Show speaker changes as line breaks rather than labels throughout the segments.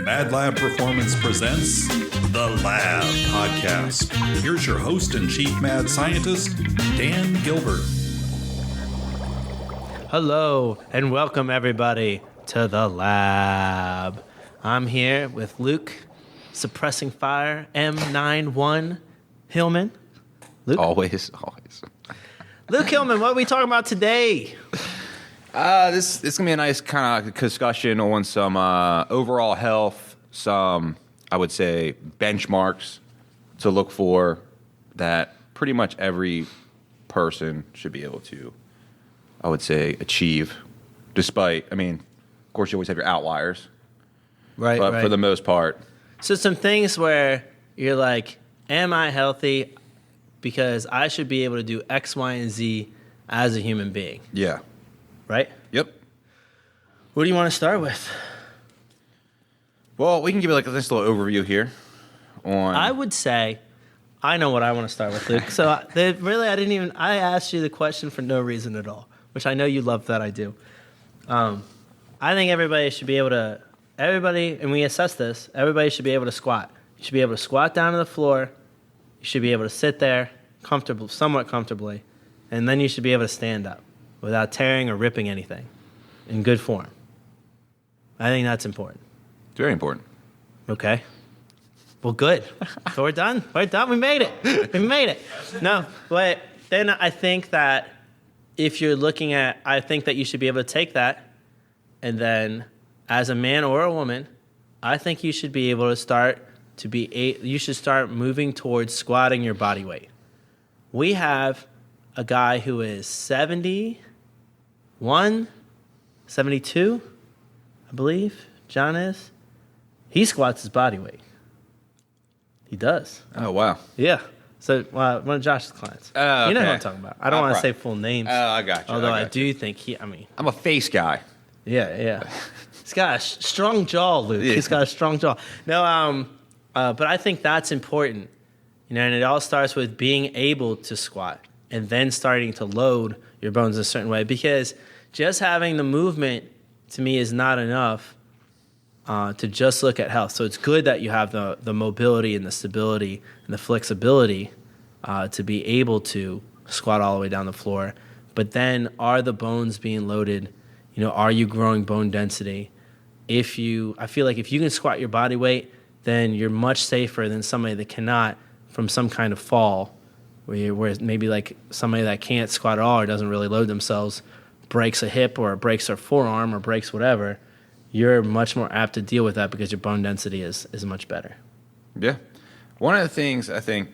Madlab Performance presents The Lab Podcast. Here's your host and chief mad scientist, Dan Gilbert.
Hello, and welcome everybody to The Lab. I'm here with Luke, Suppressing Fire, M91, Hillman. Luke?
Always.
Luke Hillman, what are we talking about today?
This is going to be a nice kind of discussion on some overall health, some, I would say, benchmarks to look for that pretty much every person should be able to, I would say, achieve. Despite, of course, you always have your outliers.
Right,
but for the most part.
So some things where you're like, am I healthy? Because I should be able to do X, Y, and Z as a human being.
Yeah.
Right?
Yep.
What do you want to start with?
Well, we can give you like a nice little overview here on...
I would say, I know what I want to start with, Luke. So I asked you the question for no reason at all, which I know you love that I do. I think everybody should be able to, and we assess this, everybody should be able to squat. You should be able to squat down to the floor. You should be able to sit there somewhat comfortably, and then you should be able to stand up without tearing or ripping anything in good form. I think that's important.
It's very important.
Okay. Well, good. So we're done. We made it. No, but then I think that if you're looking at, I think that you should be able to take that, and then as a man or a woman, I think you should be able to you should start moving towards squatting your body weight. We have a guy who is 71, 72, I believe, John is. He squats his body weight. He does.
Oh, wow.
Yeah. So one of Josh's clients.
Okay.
You know what I'm talking about. I don't want to say full names.
Oh, I got you.
Although I do think
I'm a face guy.
Yeah. He's got a strong jaw, Luke.
Yeah.
He's got a strong jaw. No, but I think that's important. And it all starts with being able to squat and then starting to load your bones a certain way, because just having the movement to me is not enough to just look at health. So it's good that you have the mobility and the stability and the flexibility to be able to squat all the way down the floor. But then are the bones being loaded? Are you growing bone density? I feel like if you can squat your body weight, then you're much safer than somebody that cannot from some kind of fall, where maybe like somebody that can't squat at all or doesn't really load themselves, breaks a hip or breaks their forearm or breaks whatever. You're much more apt to deal with that because your bone density is much better.
Yeah. One of the things I think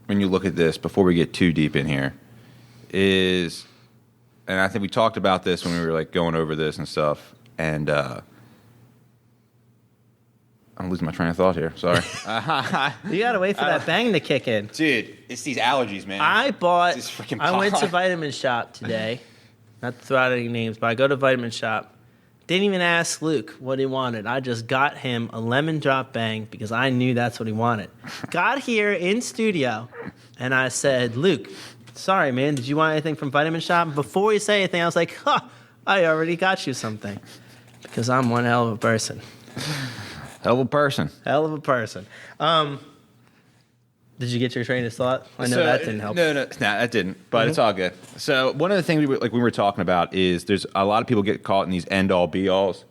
when you look at this, before we get too deep in here, is, and I think we talked about this when we were like going over this and stuff, and I'm losing my train of thought here. Sorry.
You gotta wait for that bang to kick in.
Dude, it's these allergies, man.
I went to
pollen.
Vitamin Shop today. Not to throw out any names, but I go to Vitamin Shop. Didn't even ask Luke what he wanted. I just got him a lemon drop bang because I knew that's what he wanted. Got here in studio, and I said, Luke, sorry, man, did you want anything from Vitamin Shop? Before he said anything, I was like, I already got you something. Because I'm one hell of a person.
Hell of a person.
Did you get your train of thought? I know that didn't help.
No, that didn't. But it's all good. So one of the things we were talking about is there's a lot of people get caught in these end-all, be-alls.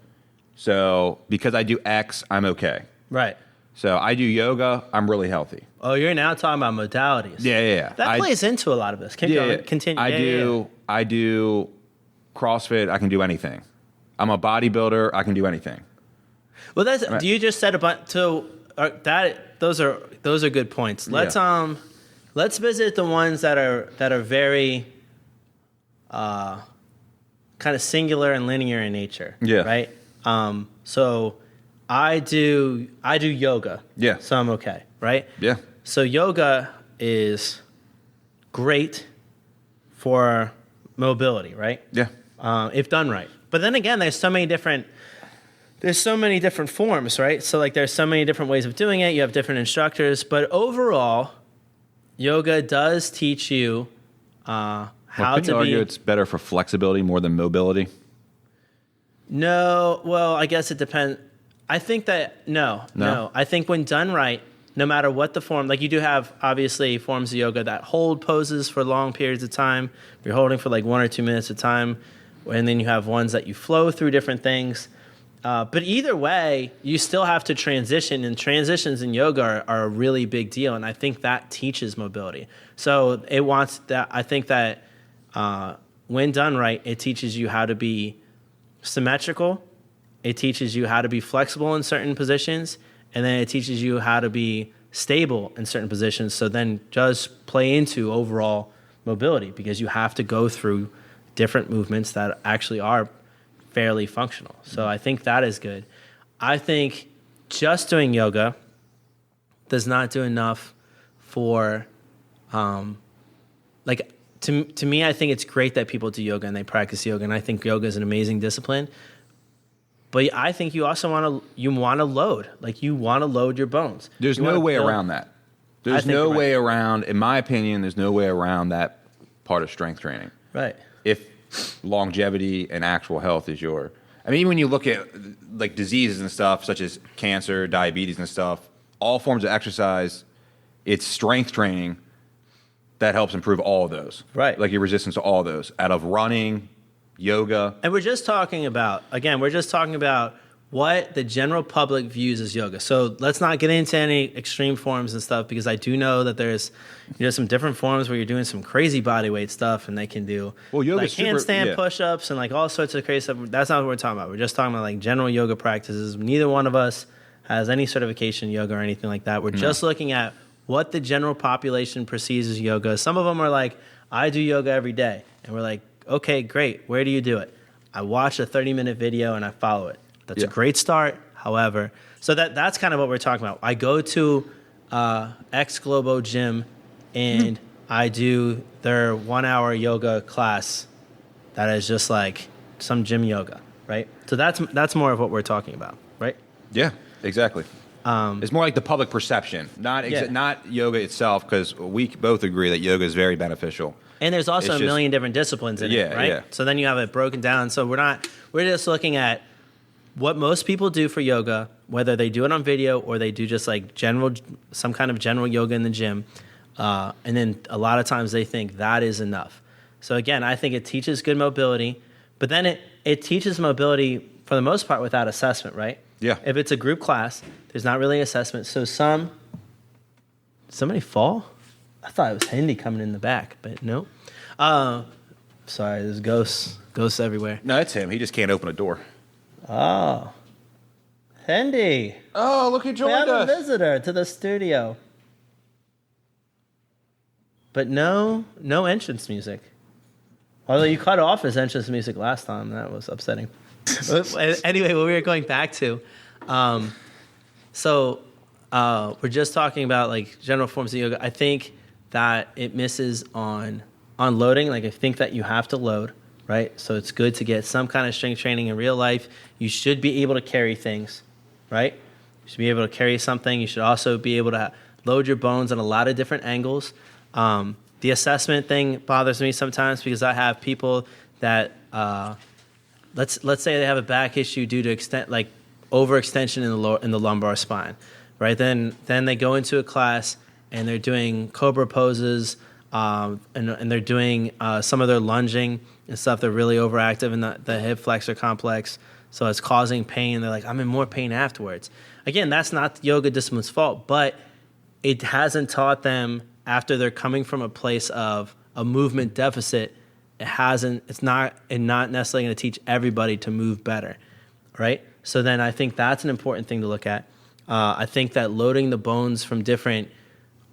So because I do X, I'm okay.
Right.
So I do yoga, I'm really healthy.
Oh, you're now talking about modalities.
Yeah.
That plays into a lot of this. Continue.
I do CrossFit, I can do anything. I'm a bodybuilder, I can do anything.
Well, do you just set a bunch? So those are good points. Let's visit the ones that are very kind of singular and linear in nature.
Yeah.
Right. So I do yoga.
Yeah.
So I'm okay. Right.
Yeah.
So yoga is great for mobility. Right.
Yeah.
If done right. But then again, there's so many different forms, right? So like there's so many different ways of doing it. You have different instructors, but overall, yoga does teach you how
to be. Argue it's better for flexibility more than mobility.
No, well, I guess it depends. I think that no. I think when done right, no matter what the form, like you do have obviously forms of yoga that hold poses for long periods of time. You're holding for like 1 or 2 minutes at a time, and then you have ones that you flow through different things. But either way, you still have to transition, and transitions in yoga are a really big deal, and I think that teaches mobility. So it wants that. I think that when done right, it teaches you how to be symmetrical. It teaches you how to be flexible in certain positions, and then it teaches you how to be stable in certain positions. So then just play into overall mobility, because you have to go through different movements that actually are fairly functional. So I think that is good. I think just doing yoga does not do enough for, to me, I think it's great that people do yoga and they practice yoga, and I think yoga is an amazing discipline. But I think you also want to load. Like, you want to load your bones.
There's no way around that. There's no way around, in my opinion, there's no way around that part of strength training.
Right.
If longevity and actual health is your... I mean, even when you look at like diseases and stuff, such as cancer, diabetes and stuff, all forms of exercise, it's strength training that helps improve all of those.
Right.
Like your resistance to all of those. Out of running, yoga.
And we're just talking about what the general public views as yoga. So let's not get into any extreme forms and stuff, because I do know that there's some different forms where you're doing some crazy body weight stuff, and they can do like handstand push-ups and like all sorts of crazy stuff. That's not what we're talking about. We're just talking about like general yoga practices. Neither one of us has any certification in yoga or anything like that. We're just looking at what the general population perceives as yoga. Some of them are like, I do yoga every day. And we're like, okay, great. Where do you do it? I watch a 30-minute video and I follow it. That's a great start. However, so that's kind of what we're talking about. I go to Ex Globo Gym and I do their 1-hour yoga class that is just like some gym yoga, right? So that's more of what we're talking about, right?
Yeah, exactly. It's more like the public perception, not yoga itself, because we both agree that yoga is very beneficial.
And there's also a million different disciplines in it, right? Yeah. So then you have it broken down. So we're just looking at what most people do for yoga, whether they do it on video or they do just like some kind of general yoga in the gym. And then a lot of times they think that is enough. So again, I think it teaches good mobility, but then it teaches mobility for the most part without assessment, right?
Yeah.
If it's a group class, there's not really assessment. So somebody fall? I thought it was Hindi coming in the back, but no. Sorry, there's ghosts everywhere.
No, it's him. He just can't open a door.
Oh. Hindi.
Oh, look who joined us.
We have a visitor to the studio. But no entrance music. Although you cut off his entrance music last time. That was upsetting. Anyway, what we were going back to. We're just talking about like general forms of yoga. I think that it misses on loading. Like, I think that you have to load, right? So it's good to get some kind of strength training in real life. You should be able to carry things, right? You should be able to carry something. You should also be able to load your bones in a lot of different angles. The assessment thing bothers me sometimes, because I have people that let's say they have a back issue due to overextension in the lumbar spine, right? Then they go into a class and they're doing cobra poses, and they're doing some of their lunging and stuff. They're really overactive in the hip flexor complex, so it's causing pain. They're like, I'm in more pain afterwards. Again, that's not the yoga discipline's fault, but it hasn't taught them, after they're coming from a place of a movement deficit, it's not necessarily going to teach everybody to move better, right? So then I think that's an important thing to look at. I think that loading the bones from different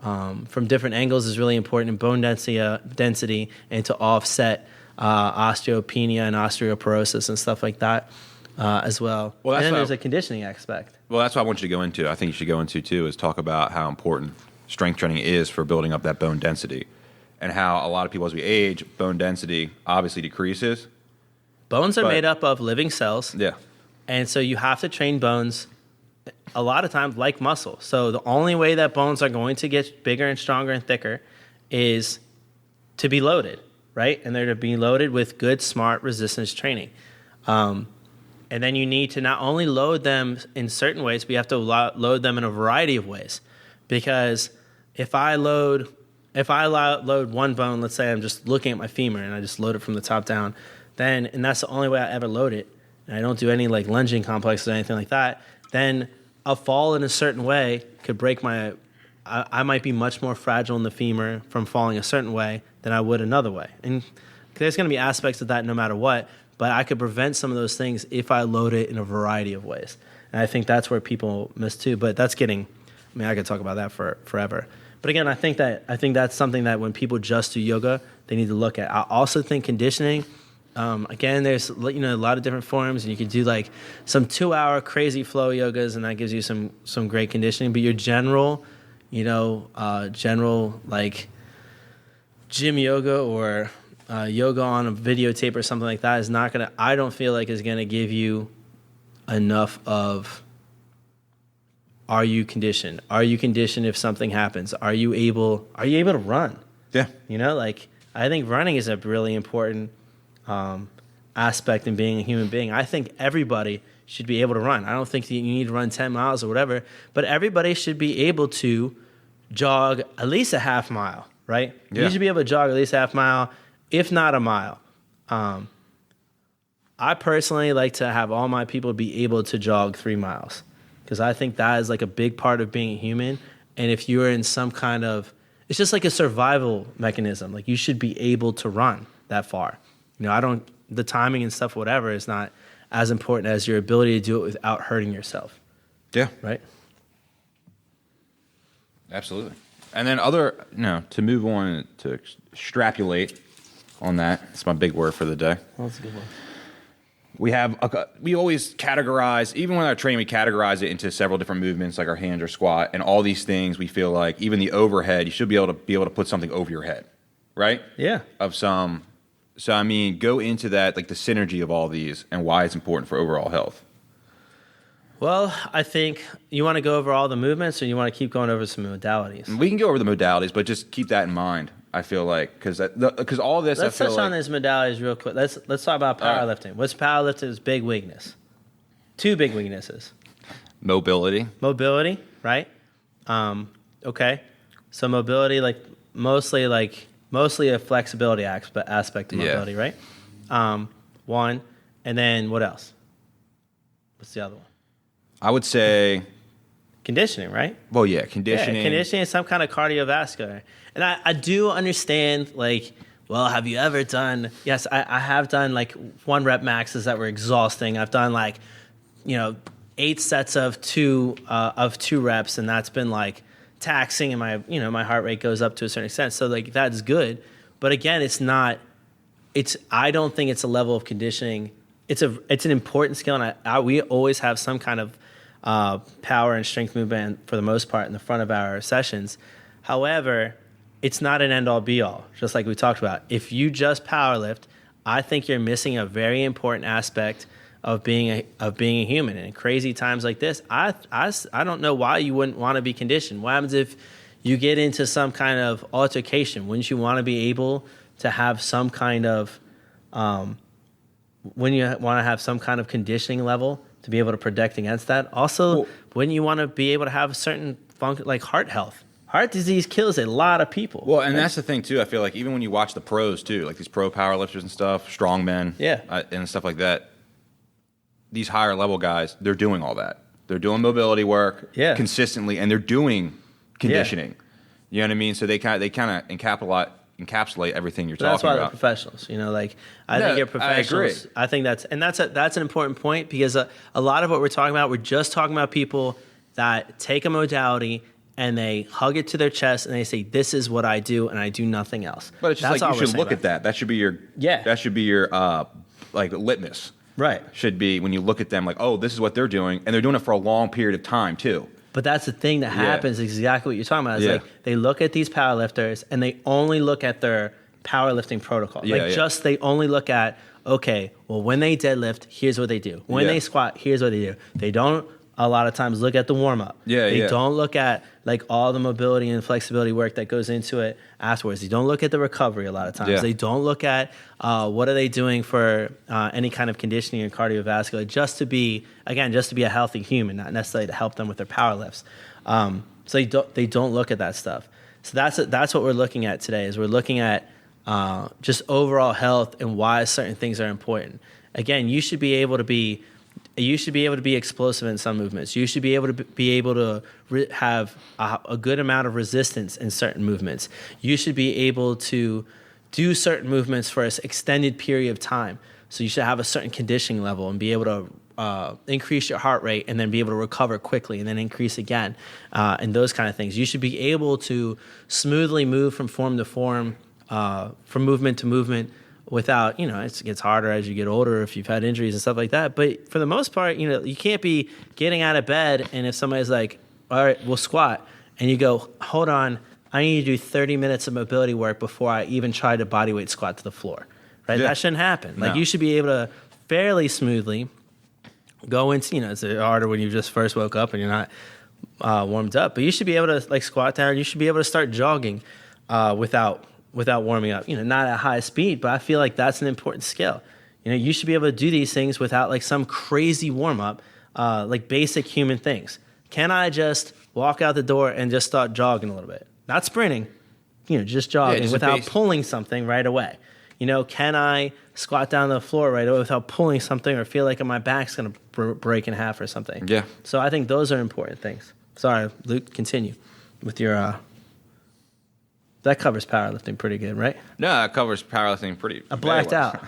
angles is really important in bone density and to offset osteopenia and osteoporosis and stuff like that as well. And then there's a conditioning aspect.
Well, that's what I want you to go into. I think you should go into too, is talk about how important strength training is for building up that bone density, and how a lot of people, as we age, bone density obviously decreases.
Bones are made up of living cells.
Yeah.
And so you have to train bones a lot of times like muscle. So the only way that bones are going to get bigger and stronger and thicker is to be loaded, right? And they're to be loaded with good, smart resistance training. And And then you need to not only load them in certain ways, but you have to load them in a variety of ways. Because if I load one bone, let's say I'm just looking at my femur and I just load it from the top down, and that's the only way I ever load it, and I don't do any like lunging complexes or anything like that, then a fall in a certain way could break I might be much more fragile in the femur from falling a certain way than I would another way. And there's going to be aspects of that no matter what, but I could prevent some of those things if I load it in a variety of ways. And I think that's where people miss too, but I could talk about that for forever. But again, I think that's something that when people just do yoga, they need to look at. I also think conditioning, again, there's a lot of different forms, and you can do like some 2-hour crazy flow yogas, and that gives you some great conditioning. But your general like gym yoga or yoga on a videotape or something like that I don't feel like is gonna give you enough of. Are you conditioned? Are you conditioned if something happens? Are you able to run?
Yeah.
I think running is a really important aspect in being a human being. I think everybody should be able to run. I don't think that you need to run 10 miles or whatever, but everybody should be able to jog at least a half mile, right? Yeah. You should be able to jog at least a half mile, if not a mile. I personally like to have all my people be able to jog 3 miles. Because I think that is like a big part of being a human. And if you're in some kind of, it's just like a survival mechanism. Like you should be able to run that far. The timing and stuff, whatever, is not as important as your ability to do it without hurting yourself.
Yeah.
Right?
Absolutely. And then to move on to extrapolate on that, it's my big word for the day.
Well, that's a good one.
We always categorize, even when I train, we categorize it into several different movements, like our hands or squat, and all these things. We feel like even the overhead, you should be able to put something over your head, right?
Yeah.
So go into that, like the synergy of all these and why it's important for overall health.
Well, I think you want to go over all the movements, or you want to keep going over some modalities.
We can go over the modalities, but just keep that in mind. I feel like because all this.
Let's touch on these modalities real quick. Let's talk about powerlifting. Right. What's powerlifting's big weakness? 2 big weaknesses.
Mobility,
right? Okay. So mobility, mostly a flexibility aspect of mobility, right? One, and then what else? What's the other one?
I would say
conditioning, right?
Well, yeah, conditioning.
Yeah, conditioning is some kind of cardiovascular. And I do understand, have you ever done, yes, I have done 1 rep maxes that were exhausting. I've done 8 sets of 2 reps, and that's been taxing, and my heart rate goes up to a certain extent. So that's good. But again, I don't think it's a level of conditioning. It's an important skill, and we always have some kind of power and strength movement for the most part in the front of our sessions. However, it's not an end-all be-all, just like we talked about. If you just powerlift, I think you're missing a very important aspect of being a human. And in crazy times like this, I don't know why you wouldn't want to be conditioned. What happens if you get into some kind of altercation? Wouldn't you want to be able to have some kind of wouldn't you want to have some kind of conditioning level to be able to protect against that? Also, wouldn't you want to be able to have a certain function like heart health? Heart disease kills a lot of people.
Well, and that's the thing, too. I feel like even when you watch the pros, too, like these pro powerlifters and stuff, strongmen, and stuff like that, these higher level guys, they're doing all that. They're doing mobility work consistently, and they're doing conditioning. You know what I mean? So they kind of encapsulate everything you're talking about.
That's why they're professionals. I think you're professionals. I agree. I think that's an important point, because a lot of what we're talking about, we're just talking about people that take a modality and they hug it to their chest and they say, "This is what I do, and I do nothing else."
But it's just you should look at that. That should be your That should be your litmus.
Right.
Should be when you look at them oh, this is what they're doing, and they're doing it for a long period of time too.
But that's the thing that happens, exactly what you're talking about. Is they look at these powerlifters and they only look at their powerlifting protocol. They only look at, okay, well, when they deadlift, here's what they do. When they squat, here's what they do. They don't a lot of times look at the warm up. They don't look at like all the mobility and flexibility work that goes into it afterwards. They don't look at the recovery a lot of times.
Yeah.
They don't look at what are they doing for any kind of conditioning or cardiovascular just to be a healthy human, not necessarily to help them with their power lifts. So they don't look at that stuff. So that's what we're looking at today. Is we're looking at just overall health and why certain things are important. Again, you should be able to be explosive in some movements. You should be able to have a good amount of resistance in certain movements. You should be able to do certain movements for an extended period of time. So you should have a certain conditioning level and be able to increase your heart rate and then be able to recover quickly and then increase again, and those kind of things. You should be able to smoothly move from form to form, from movement to movement, without, it gets harder as you get older if you've had injuries and stuff like that. But for the most part, you can't be getting out of bed and if somebody's like, all right, we'll squat, and you go, hold on, I need to do 30 minutes of mobility work before I even try to bodyweight squat to the floor, right?
Yeah.
That shouldn't happen.
No.
Like you should be able to fairly smoothly go into, it's harder when you just first woke up and you're not warmed up, but you should be able to like squat down. You should be able to start jogging without warming up, not at high speed, but I feel like that's an important skill. You should be able to do these things without like some crazy warm up, like basic human things. Can I just walk out the door and just start jogging a little bit? Not sprinting, just jogging
just
without pulling something right away. Can I squat down to the floor right away without pulling something or feel like my back's going to break in half or something?
Yeah.
So I think those are important things. Sorry, Luke, continue with your... That covers powerlifting pretty good, right?
No, that covers powerlifting pretty.
I blacked out.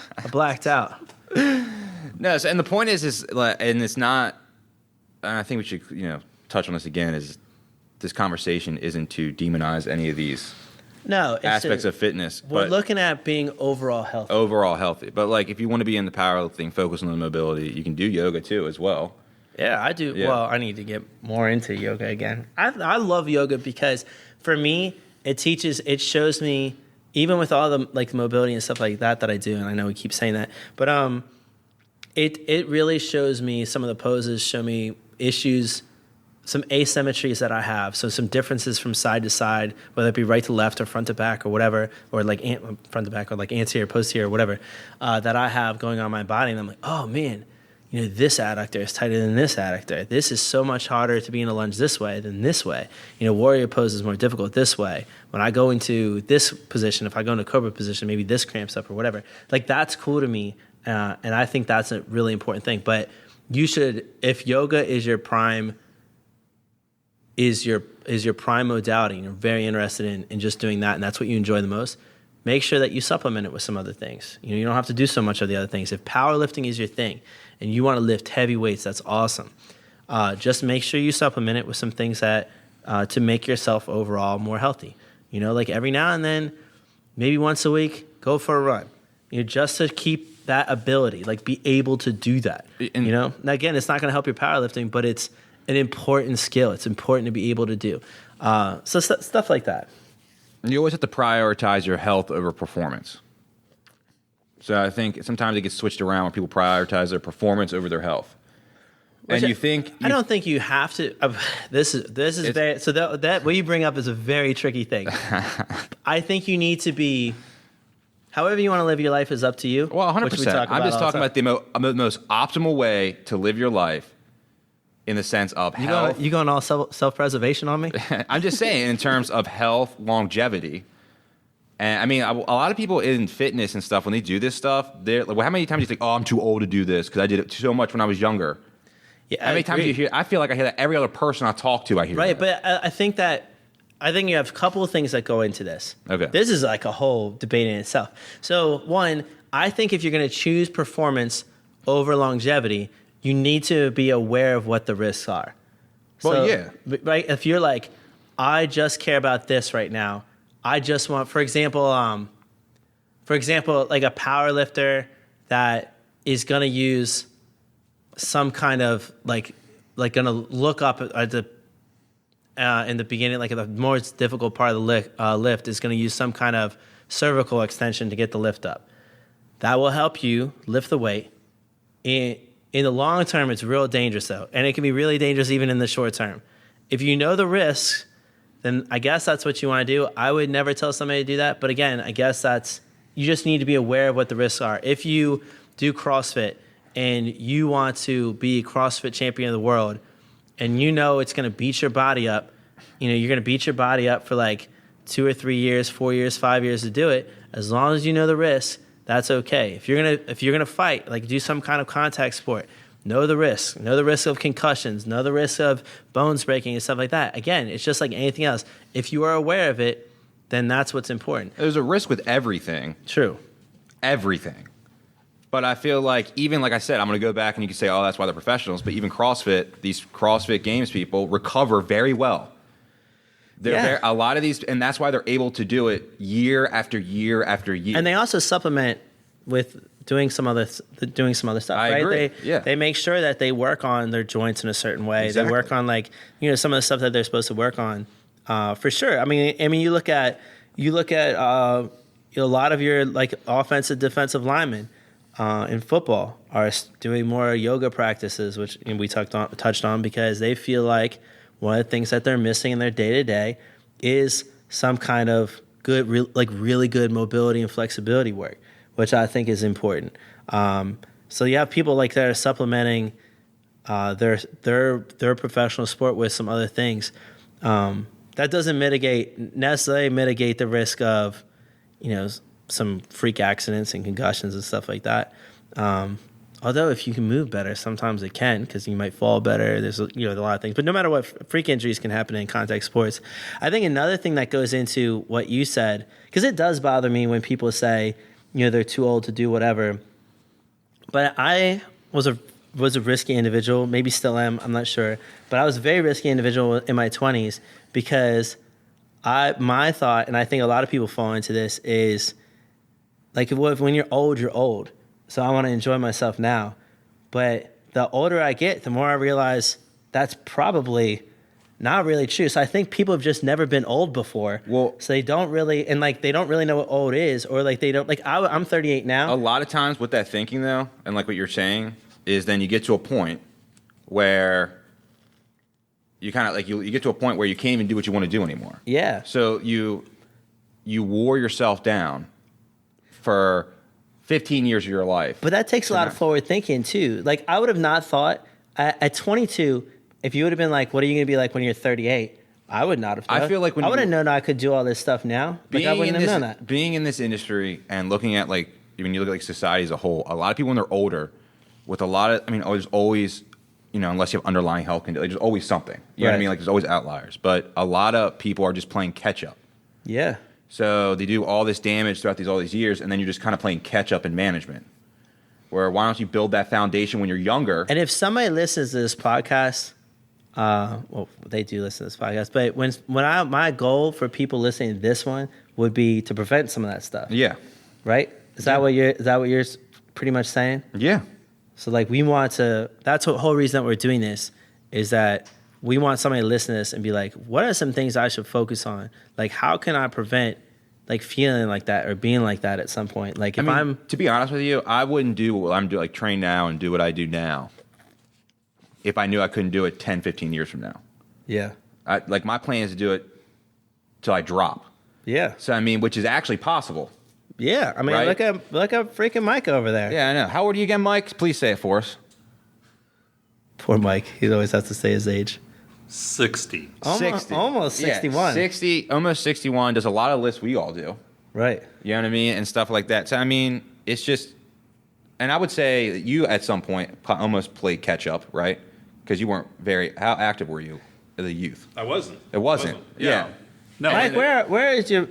No, and the point is, and it's not. And I think we should, touch on this again. Is this conversation isn't to demonize any of these aspects of fitness.
We're looking at being overall healthy.
Overall healthy, but like if you want to be in the powerlifting, focus on the mobility. You can do yoga too as well.
Yeah, I do. Yeah. Well, I need to get more into yoga again. I love yoga because for me, it shows me, even with all the like mobility and stuff like that I do, and I know we keep saying that, but it really shows me some of the poses, show me issues, some asymmetries that I have, so some differences from side to side, whether it be right to left or front to back or whatever, or like front to back or like anterior, posterior, whatever, that I have going on my body, and I'm like, oh man, this adductor is tighter than this adductor. This is so much harder to be in a lunge this way than this way. Warrior pose is more difficult this way. When I go into this position, if I go into cobra position, maybe this cramps up or whatever. Like that's cool to me, and I think that's a really important thing. But you should, if yoga is your prime, prime modality, and you're very interested in just doing that, and that's what you enjoy the most, make sure that you supplement it with some other things. You don't have to do so much of the other things. If powerlifting is your thing and you want to lift heavy weights, that's awesome. Just make sure you supplement it with some things that to make yourself overall more healthy. Like every now and then, maybe once a week, go for a run. Just to keep that ability, like be able to do that. Now again, it's not going to help your powerlifting, but it's an important skill. It's important to be able to do. So stuff like that.
You always have to prioritize your health over performance. So I think sometimes it gets switched around when people prioritize their performance over their health. And
I don't think you have to. This is very, so that what you bring up is a very tricky thing. I think you need to be. However you want to live your life is up to you.
Well, 100%. I'm just talking about the most optimal way to live your life. In the sense of health.
You going all self-preservation on me?
I'm just saying in terms of health, longevity. And I mean, a lot of people in fitness and stuff, when they do this stuff, they're like, well, how many times do you think, oh, I'm too old to do this because I did it so much when I was younger?
Yeah,
how many times do you hear? I feel like I hear that every other person I talk to, I hear
right,
that.
But I think you have a couple of things that go into this.
Okay.
This is like a whole debate in itself. So one, I think if you're going to choose performance over longevity, you need to be aware of what the risks are.
Well, yeah.
Right? If you're like, I just care about this right now. I just want, for example, like a power lifter that is going to use some kind of like going to look up at the in the beginning, like the more difficult part of the lift is going to use some kind of cervical extension to get the lift up. That will help you lift the weight in In the long term, it's real dangerous, though. And it can be really dangerous even in the short term. If you know the risks, then I guess that's what you want to do. I would never tell somebody to do that. But again, I guess you just need to be aware of what the risks are. If you do CrossFit and you want to be CrossFit champion of the world and you know it's going to beat your body up, you're going to beat your body up for like 2 or 3 years, 4 years, 5 years to do it. As long as you know the risks, that's okay. If you're gonna fight, like do some kind of contact sport, know the risks. Know the risk of concussions. Know the risk of bones breaking and stuff like that. Again, it's just like anything else. If you are aware of it, then that's what's important.
There's a risk with everything.
True.
Everything. But I feel like, even like I said, I'm going to go back and you can say, oh, that's why they're professionals. But even CrossFit, these CrossFit Games people recover very well. A lot of these, and that's why they're able to do it year after year after year.
And they also supplement with doing some other stuff.
I
right?
agree.
They make sure that they work on their joints in a certain way.
Exactly.
They work on some of the stuff that they're supposed to work on. For sure. I mean, you look at a lot of your like offensive, defensive linemen in football are doing more yoga practices, which we touched on because they feel like one of the things that they're missing in their day-to-day is some kind of good, really good mobility and flexibility work, which I think is important. So you have people like that are supplementing their professional sport with some other things. That doesn't necessarily mitigate the risk of, some freak accidents and concussions and stuff like that. Although if you can move better, sometimes it can because you might fall better. There's a lot of things. But no matter what, freak injuries can happen in contact sports. I think another thing that goes into what you said, because it does bother me when people say, they're too old to do whatever. But I was a risky individual, maybe still am, I'm not sure. But I was a very risky individual in my 20s because my thought, and I think a lot of people fall into this, is like when you're old, you're old. So I want to enjoy myself now. But the older I get, the more I realize that's probably not really true. So I think people have just never been old before.
Well,
so they don't really know what old is, or like they don't, like I'm 38 now.
A lot of times with that thinking though, and like what you're saying, is then you get to a point where you kind of like you get to a point where you can't even do what you want to do anymore.
Yeah.
So you wore yourself down for 15 years of your life.
But that takes a lot of forward thinking too. Like I would have not thought at 22, if you would have been like, what are you going to be like when you're 38? I would not have thought.
I feel like
I would have known I could do all this stuff now. Like I wouldn't have known that.
Being in this industry and looking at like, when you look at like society as a whole, a lot of people when they're older with a lot of, there's always, unless you have underlying health conditions, there's always something. You know what I mean? Like there's always outliers. But a lot of people are just playing catch up.
Yeah.
So they do all this damage throughout all these years, and then you're just kind of playing catch up in management. Where why don't you build that foundation when you're younger?
And if somebody listens to this podcast, they do listen to this podcast, but when my goal for people listening to this one would be to prevent some of that stuff.
Yeah.
Right? Is that what you're pretty much saying?
Yeah.
So like we want to. That's the whole reason that we're doing this is that. We want somebody to listen to this and be like, what are some things I should focus on? Like, how can I prevent like feeling like that or being like that at some point? Like if I'm
to be honest with you, I wouldn't do what I'm doing, like train now and do what I do now if I knew I couldn't do it 10, 15 years from now.
Yeah.
Like my plan is to do it till I drop.
Yeah.
So which is actually possible.
Yeah. I mean,
right?
look at freaking Mike over there.
Yeah, I know. How old are you again, Mike? Please say it for us.
Poor Mike. He always has to say his age.
60.
Almost 61.
Yeah, 60, almost 61. Does a lot of lifts we all do.
Right.
You know what I mean? And stuff like that. So, it's just, and I would say that you at some point almost played catch up, right? Because you weren't how active were you as a youth?
I wasn't.
It wasn't. Yeah.
No.
Mike, where is your...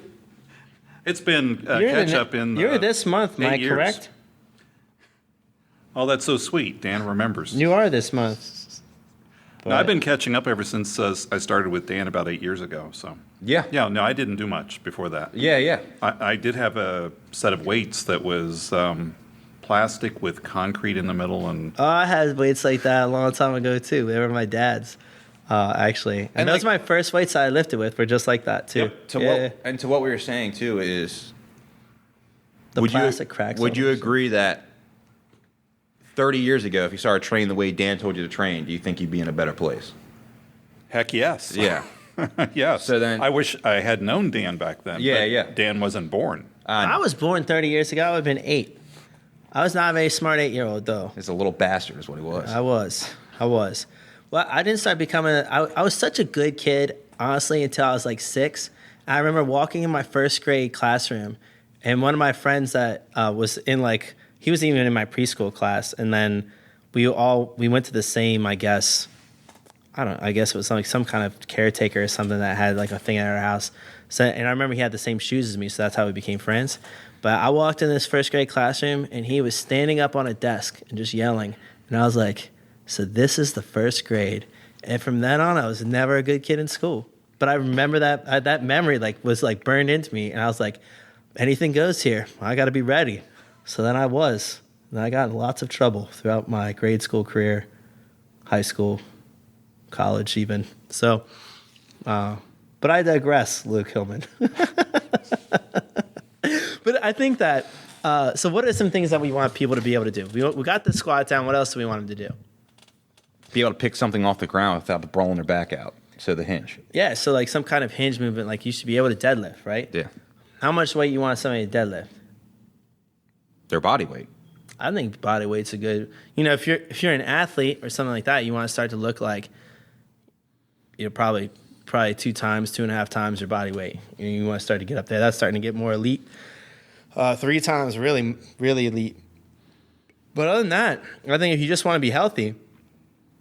It's been catch up in...
You're this month, Mike,
years.
Correct?
Oh, that's so sweet. Dan remembers.
You are this month.
No, I've been catching up ever since I started with Dan about 8 years ago. So
yeah,
no, I didn't do much before that.
Yeah.
I did have a set of weights that was plastic with concrete in the middle, and
I had weights like that a long time ago too. They were my dad's, actually, and those my first weights I lifted with were just like that too.
Yep. To what we were saying too is
the plastic cracks.
Would you agree that 30 years ago, if you started training the way Dan told you to train, do you think you'd be in a better place?
Heck yes.
Yeah.
Yes.
So then,
I wish I had known Dan back then.
Yeah,
but
yeah.
Dan wasn't born.
I was born 30 years ago. I would have been 8. I was not a very smart 8-year-old, though.
He's a little bastard is what he was.
I was. Well, I didn't start becoming... I was such a good kid, honestly, until I was like 6. I remember walking in my first grade classroom, and one of my friends that was in like... He was even in my preschool class, and then we went to the same, I guess it was like some kind of caretaker or something that had like a thing at our house. So, and I remember he had the same shoes as me, so that's how we became friends. But I walked in this first grade classroom, and he was standing up on a desk and just yelling. And I was like, so this is the first grade. And from then on, I was never a good kid in school. But I remember that memory was burned into me, and I was like, anything goes here. I got to be ready. So then I was. And I got in lots of trouble throughout my grade school career, high school, college even. So, but I digress, Luke Hillman. But I think that, so what are some things that we want people to be able to do? We got the squat down. What else do we want them to do?
Be able to pick something off the ground without brawling their back out. So the hinge.
Yeah, so like some kind of hinge movement, like you should be able to deadlift, right?
Yeah.
How much weight you want somebody to deadlift?
Their body weight.
I think body weight's a good. If you're an athlete or something like that, you want to start to look like, probably 2.5 times your body weight. You want to start to get up there. That's starting to get more elite. 3 times, really, really elite. But other than that, I think if you just want to be healthy,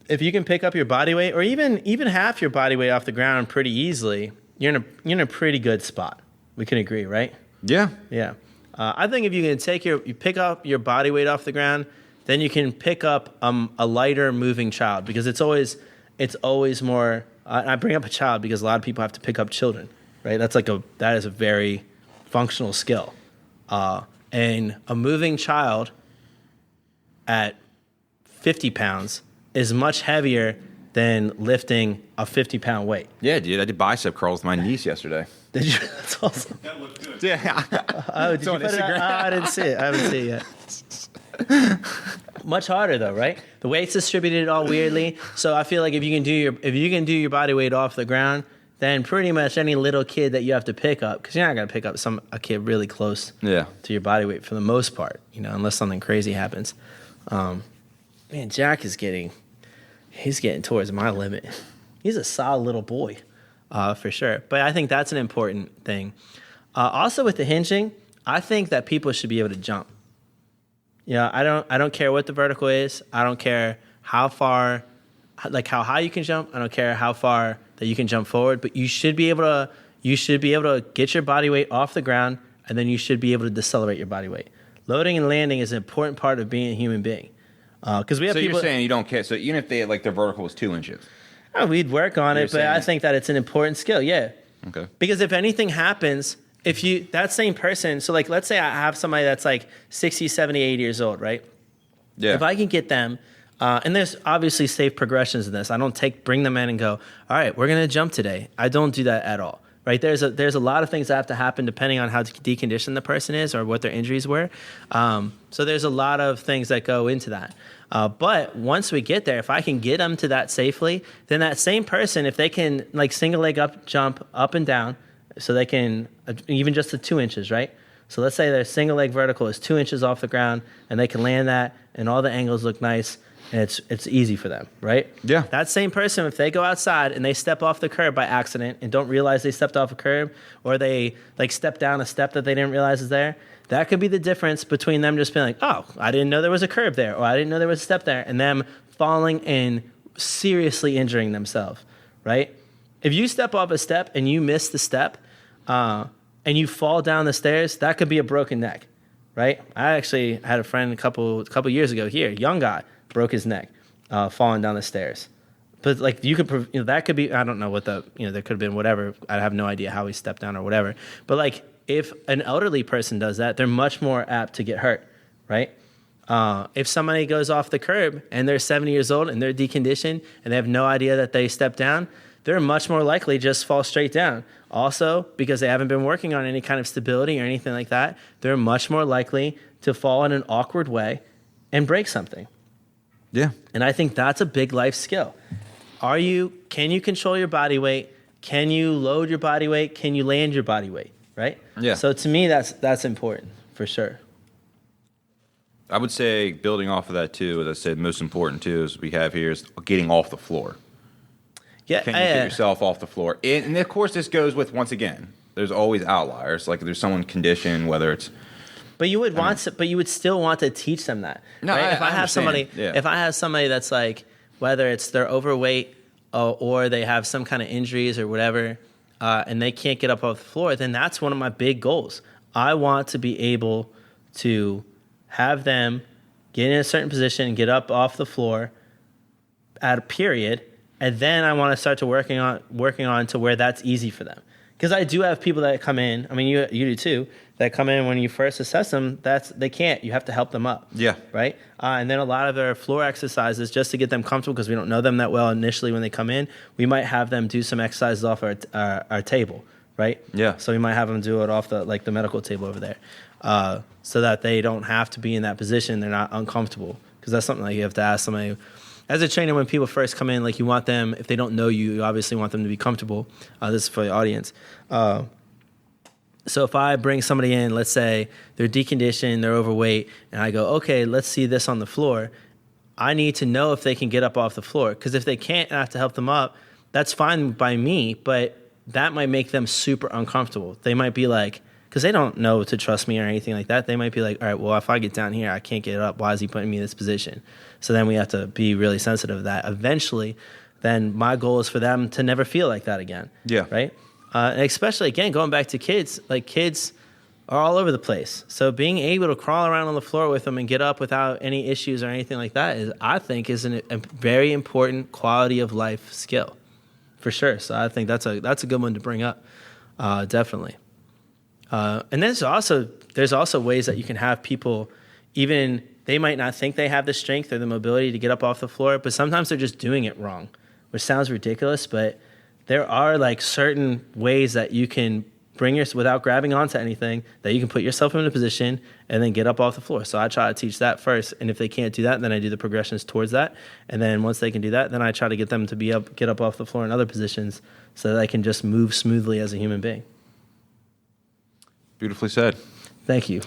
if you can pick up your body weight or even half your body weight off the ground pretty easily, you're in a pretty good spot. We can agree, right?
Yeah.
Yeah. I think if you can you pick up your body weight off the ground, then you can pick up a lighter moving child, because it's always more. I bring up a child because a lot of people have to pick up children, right? That is a very functional skill, and a moving child at 50 pounds is much heavier than lifting a 50-pound weight.
Yeah, dude. I did bicep curls with my niece yesterday.
Did you? That's awesome.
That looked good.
Yeah.
Oh, did you put it on? I didn't see it. I haven't seen it yet. Much harder though, right? The weight's distributed all weirdly. So I feel like if you can do your body weight off the ground, then pretty much any little kid that you have to pick up, because you're not gonna pick up a kid really close to your body weight for the most part, unless something crazy happens. Man, Jack he's getting towards my limit. He's a solid little boy. For sure. But I think that's an important thing. Also with the hinging, I think that people should be able to jump. I don't care what the vertical is. I don't care how far, like how high you can jump. I don't care how far that you can jump forward, but you should be able to get your body weight off the ground, and then you should be able to decelerate your body weight. Loading and landing is an important part of being a human being. Because we have people. So
you're saying you don't care. So even if their vertical was 2 inches.
Oh, we'd work on it, but I think that it's an important skill, yeah.
Okay.
Because if anything happens, that same person, so like let's say I have somebody that's like 60, 70, 80 years old, right?
Yeah.
If I can get them, and there's obviously safe progressions in this. I don't bring them in and go, all right, we're going to jump today. I don't do that at all, right? There's a lot of things that have to happen depending on how deconditioned the person is or what their injuries were. So there's a lot of things that go into that. But once we get there, if I can get them to that safely, then that same person, if they can like single leg up, jump up and down, so they can even just the 2 inches, right? So let's say their single leg vertical is 2 inches off the ground, and they can land that, and all the angles look nice, and it's easy for them, right?
Yeah.
That same person, if they go outside and they step off the curb by accident and don't realize they stepped off a curb, or they like step down a step that they didn't realize is there, that could be the difference between them just being like, oh, I didn't know there was a curb there, or I didn't know there was a step there, and them falling and seriously injuring themselves, right? If you step off a step and you miss the step and you fall down the stairs, that could be a broken neck, right? I actually had a friend a couple years ago here, young guy, broke his neck falling down the stairs. But like that could be, I don't know what there could have been whatever. I have no idea how he stepped down or whatever. But like, if an elderly person does that, they're much more apt to get hurt, right? If somebody goes off the curb and they're 70 years old and they're deconditioned and they have no idea that they stepped down, they're much more likely to just fall straight down. Also, because they haven't been working on any kind of stability or anything like that, they're much more likely to fall in an awkward way and break something,
Yeah.
And I think that's a big life skill. Can you control your body weight? Can you load your body weight? Can you land your body weight? Right?
Yeah.
So to me, that's important for sure.
I would say building off of that too, as I said, most important too, is we have here is getting off the floor.
Yeah.
Can you get yourself off the floor? And of course, this goes with, once again, there's always outliers. Like there's someone conditioned, whether it's.
But you would still want to teach them that.
No,
right?
if I have
somebody that's like, whether it's they're overweight or they have some kind of injuries or whatever, and they can't get up off the floor, then that's one of my big goals. I want to be able to have them get in a certain position and get up off the floor at a period, and then I want to start to working on to where that's easy for them. Because I do have people that come in, I mean, you do too, that come in when you first assess them, they can't. You have to help them up.
Yeah.
Right? And then a lot of their floor exercises, just to get them comfortable, because we don't know them that well initially when they come in, we might have them do some exercises off our table, right?
Yeah.
So we might have them do it off the medical table over there, so that they don't have to be in that position. They're not uncomfortable. Because that's something like you have to ask somebody. As a trainer, when people first come in, like you want them, if they don't know you, you obviously want them to be comfortable. This is for the audience. So if I bring somebody in, let's say they're deconditioned, they're overweight, and I go, okay, let's see this on the floor. I need to know if they can get up off the floor. Because if they can't, I have to help them up. That's fine by me, but that might make them super uncomfortable. They might be like, because they don't know to trust me or anything like that. They might be like, all right, well, if I get down here, I can't get up. Why is he putting me in this position? So then we have to be really sensitive of that. Eventually, then my goal is for them to never feel like that again.
Yeah.
Right? And especially, again, going back to kids, like kids are all over the place. So being able to crawl around on the floor with them and get up without any issues or anything like that is, I think, is a very important quality of life skill, for sure. So I think that's a good one to bring up, definitely. And there's also ways that you can have people, even they might not think they have the strength or the mobility to get up off the floor, but sometimes they're just doing it wrong, which sounds ridiculous, but there are like certain ways that you can bring without grabbing onto anything, that you can put yourself in a position and then get up off the floor. So I try to teach that first, and if they can't do that, then I do the progressions towards that, and then once they can do that, then I try to get them to get up off the floor in other positions so that I can just move smoothly as a human being.
Beautifully said.
Thank you.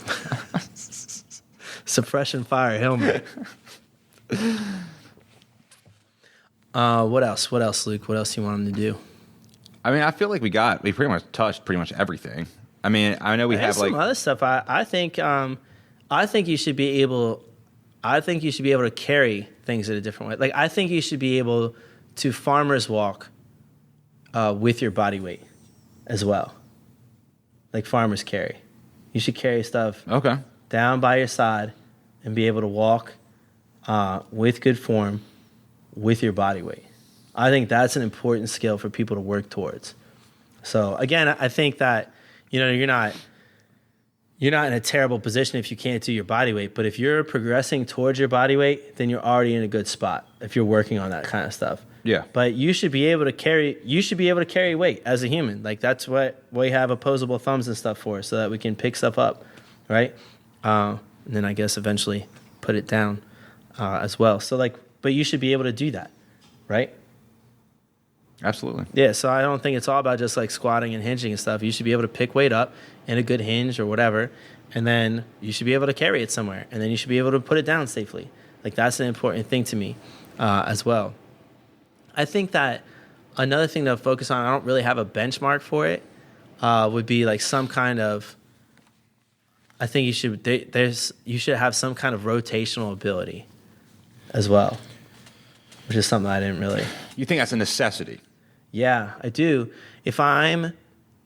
Suppression fire, Hillman. What else, Luke? What else do you want him to do?
I mean, I feel like we pretty much touched pretty much everything. I mean, I know we have
some other stuff. I think you should be able. I think you should be able to carry things in a different way. Like I think you should be able to farmer's walk with your body weight as well. Like farmers carry. You should carry stuff down by your side and be able to walk with good form with your body weight. I think that's an important skill for people to work towards. So again, I think that you're not in a terrible position if you can't do your body weight, but if you're progressing towards your body weight, then you're already in a good spot if you're working on that kind of stuff.
Yeah.
But you should be able to carry weight as a human. Like that's what we have opposable thumbs and stuff for, so that we can pick stuff up, right? And then I guess eventually put it down as well. So but you should be able to do that, right?
Absolutely.
Yeah, so I don't think it's all about just like squatting and hinging and stuff. You should be able to pick weight up in a good hinge or whatever, and then you should be able to carry it somewhere, and then you should be able to put it down safely. Like that's an important thing to me as well. I think that another thing to focus on, I don't really have a benchmark for it, would be like some kind of, I think you should have some kind of rotational ability as well, which is something I didn't really.
You think that's a necessity?
Yeah, I do. If I'm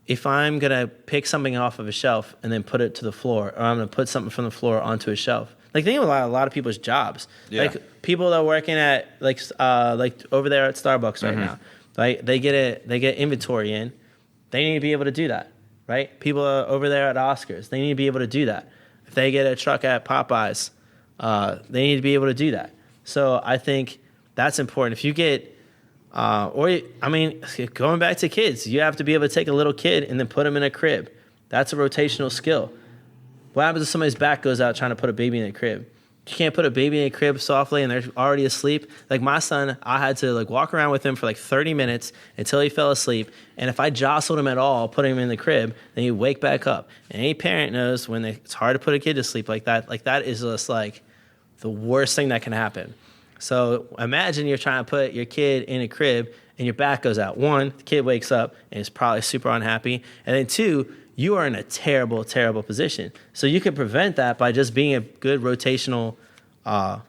gonna pick something off of a shelf and then put it to the floor, or I'm gonna put something from the floor onto a shelf. Like think about a lot of people's jobs.
Yeah.
Like people that are working at like over there at Starbucks right now. Right? They get inventory in. They need to be able to do that. Right? People are over there at Oscars. They need to be able to do that. If they get a truck at Popeyes, they need to be able to do that. So I think that's important. If you get going back to kids, you have to be able to take a little kid and then put them in a crib. That's a rotational skill. What happens if somebody's back goes out trying to put a baby in a crib? You can't put a baby in a crib softly and they're already asleep. Like my son, I had to like walk around with him for like 30 minutes until he fell asleep. And if I jostled him at all, putting him in the crib, then he'd wake back up. And any parent knows when it's hard to put a kid to sleep like that is just like the worst thing that can happen. So imagine you're trying to put your kid in a crib and your back goes out. One, the kid wakes up and is probably super unhappy. And then two, you are in a terrible, terrible position. So you can prevent that by just being a good rotational, I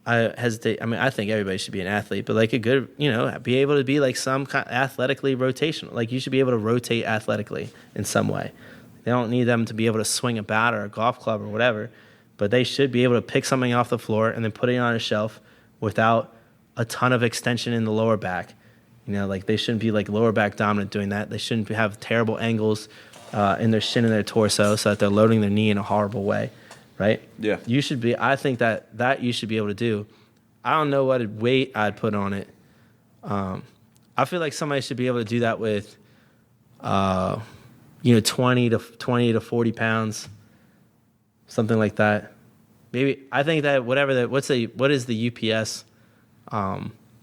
hesitate. I mean, I think everybody should be an athlete, but like a good, be able to be like some kind athletically rotational. Like you should be able to rotate athletically in some way. They don't need them to be able to swing a bat or a golf club or whatever, but they should be able to pick something off the floor and then put it on a shelf without a ton of extension in the lower back. Like they shouldn't be like lower back dominant doing that. They shouldn't have terrible angles in their shin and their torso so that they're loading their knee in a horrible way, right?
Yeah.
You should be, I think that you should be able to do. I don't know what weight I'd put on it. I feel like somebody should be able to do that with, 20 to 40 pounds, something like that. Maybe, I think that what is the UPS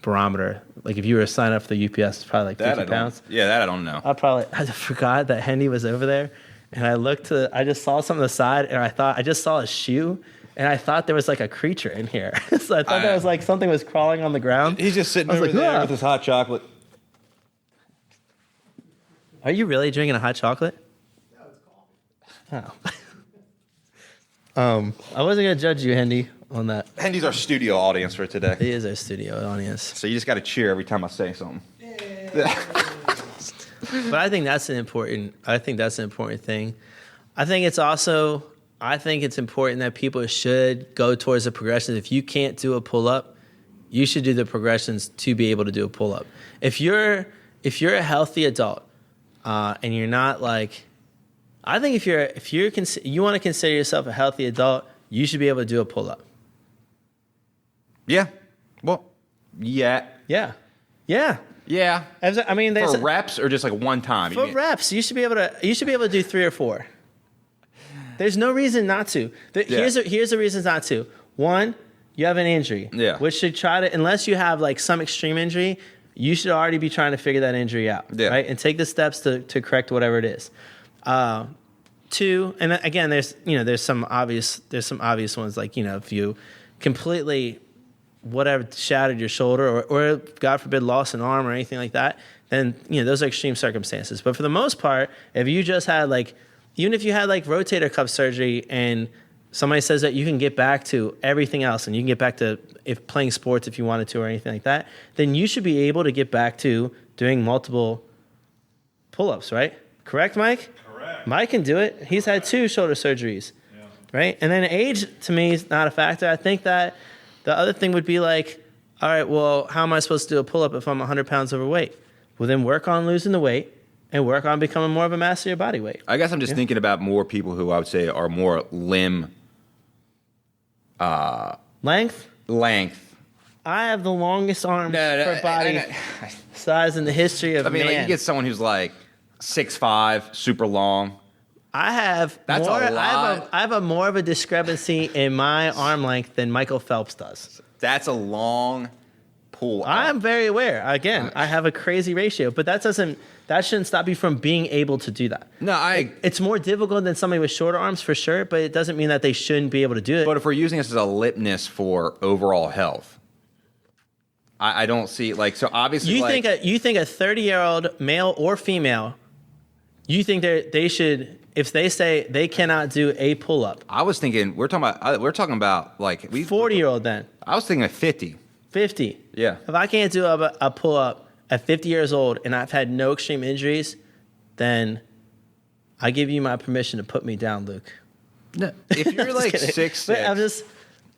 barometer? Like if you were to sign up for the UPS, it's probably like 50 pounds.
Yeah, that I don't know.
I forgot that Hendy was over there, and I just saw something on the side, and I just saw a shoe, and I thought there was like a creature in here. So I thought that was like something was crawling on the ground.
He's just sitting over there with his hot chocolate.
Are you really drinking a hot chocolate? No, it's coffee. Oh. I wasn't going to judge you, Hendy, on that.
Hendy's our studio audience for today.
He is our studio audience.
So you just got to cheer every time I say something.
Yeah. But I think that's an important thing. I think it's important that people should go towards the progressions. If you can't do a pull-up, you should do the progressions to be able to do a pull-up. If you're a healthy adult and you're not like, I think if you want to consider yourself a healthy adult, you should be able to do a pull-up.
Yeah. Well, yeah.
Yeah. Yeah.
Yeah.
I mean,
for reps or just like one time?
For reps, you should be able to do 3 or 4. There's no reason not to. Here's the reasons not to. One, you have an injury.
Yeah.
Which should unless you have like some extreme injury, you should already be trying to figure that injury out. Yeah. Right? And take the steps to correct whatever it is. 2, and again, there's some obvious ones, like, if you completely shattered your shoulder or God forbid lost an arm or anything like that, then those are extreme circumstances. But for the most part, if you just had even if you had rotator cuff surgery and somebody says that you can get back to everything else and you can get back to playing sports if you wanted to or anything like that, then you should be able to get back to doing multiple pull-ups, right? Correct, Mike?
Correct.
Mike can do it. He's had 2 shoulder surgeries, right? And then age, to me, is not a factor. I think that the other thing would be like, all right, well, how am I supposed to do a pull-up if I'm 100 pounds overweight? Well, then work on losing the weight and work on becoming more of a master of your body weight.
I guess I'm just thinking about more people who I would say are more limb...
Length? I have the longest arms for body size in the history of man.
Like you get someone who's like 6'5", super long.
I have more of a discrepancy in my arm length than Michael Phelps does.
That's a long pull.
I'm very aware. Again, I have a crazy ratio, but that shouldn't stop you from being able to do that.
No,
it's more difficult than somebody with shorter arms for sure, but it doesn't mean that they shouldn't be able to do it.
But if we're using this as a litmus for overall health, I don't see so obviously
you think a 30-year-old male or female, you think they should, if they say they cannot do a pull-up.
I was thinking we're talking about
40-year-old then.
I was thinking 50.
50.
Yeah.
If I can't do a pull-up at 50 years old and I've had no extreme injuries, then I give you my permission to put me down, Luke.
No, if you're 6'6",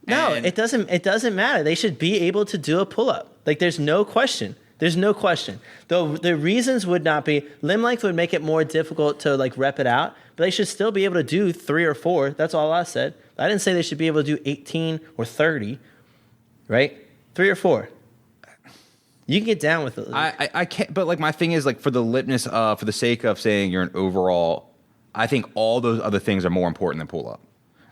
it doesn't matter. They should be able to do a pull-up. There's no question. Though the reasons would not be, limb length would make it more difficult to rep it out, but they should still be able to do 3 or 4. That's all I said. I didn't say they should be able to do 18 or 30, right? 3 or 4. You can get down with it.
I can't, but my thing is for the litmus, for the sake of saying you're an overall, I think all those other things are more important than pull up.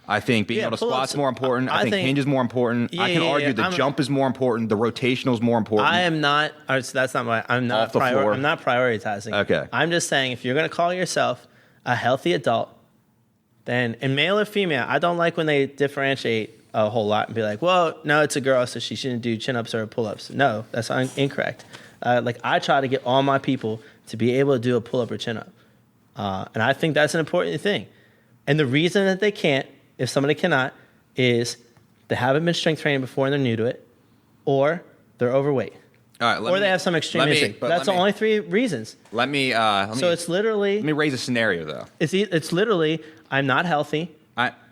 I think being able to squat's more important. I think hinge is more important. I can argue the jump is more important. The rotational is more important.
I am not. That's not my. I'm not. I'm not prioritizing.
Okay.
I'm just saying if you're going to call yourself a healthy adult, then in male or female, I don't like when they differentiate a whole lot and be like, well, no, it's a girl, so she shouldn't do chin-ups or pull-ups. No, that's incorrect. Like I try to get all my people to be able to do a pull-up or chin-up, and I think that's an important thing. And the reason that they can't, if somebody cannot, is they haven't been strength training before and they're new to it, or they're overweight,
all right,
or they have some extreme injury. That's the only 3 reasons.
Let me
It's literally.
Let me raise a scenario though.
It's literally I'm not healthy,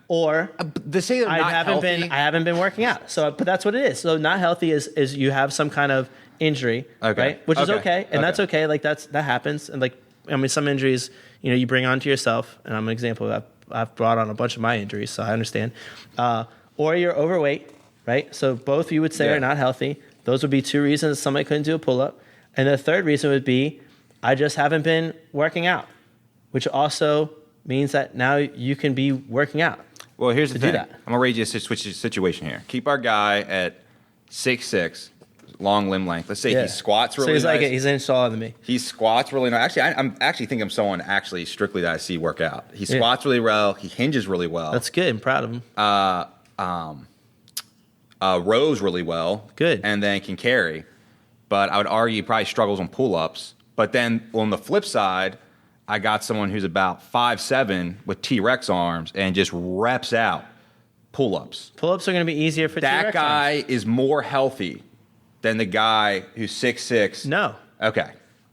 or
they say they're not healthy.
I haven't been working out. So, but that's what it is. So, not healthy is you have some kind of injury, right? Which is okay, and that's okay. Like that happens, and like I mean, some injuries you bring onto yourself, and I'm an example. I've brought on a bunch of my injuries, so I understand. Or you're overweight, right? So both you would say are not healthy. Those would be 2 reasons somebody couldn't do a pull-up. And the third reason would be, I just haven't been working out, which also means that now you can be working out.
Well, here's the thing. I'm going to raise you a situation here. Keep our guy at 6'6", long limb length. Let's say he squats really nice.
So he's an inch taller than me.
He squats really nice. Actually, I think I'm someone actually strictly that I see work out. He squats really well. He hinges really well.
That's good. I'm proud of him.
Rows really well.
Good.
And then can carry. But I would argue he probably struggles on pull-ups. But then on the flip side, I got someone who's about 5'7" with T-Rex arms and just reps out pull-ups.
Pull-ups are going to be easier for T-Rex
arms. That guy is more healthy than the guy who's 6'6".
No.
Okay.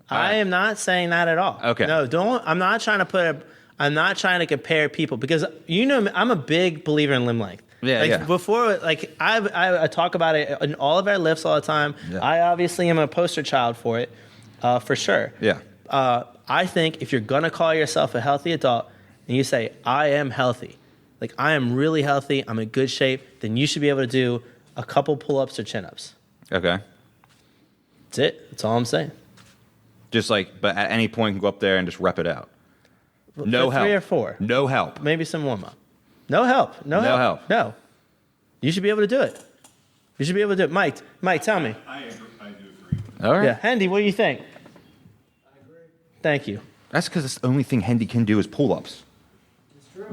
I am not saying that at all.
Okay.
No, don't. I'm not trying to compare people because I'm a big believer in limb length.
Yeah,
Before, like I talk about it in all of our lifts all the time. Yeah. I obviously am a poster child for it, for sure.
Yeah.
I think if you're gonna call yourself a healthy adult and you say I am healthy, like I am really healthy, I'm in good shape, then you should be able to do a couple pull-ups or chin-ups.
Okay.
That's it. That's all I'm saying.
Just like, but at any point you can go up there and just rep it out. No help.
3 or 4.
No help.
Maybe some warm-up. No help. No help. No. You should be able to do it. You should be able to do it. Mike, tell me.
I do agree.
All right.
Yeah. Hendy, what do you think?
I agree.
Thank you.
That's because the only thing Hendy can do is pull-ups.
It's true.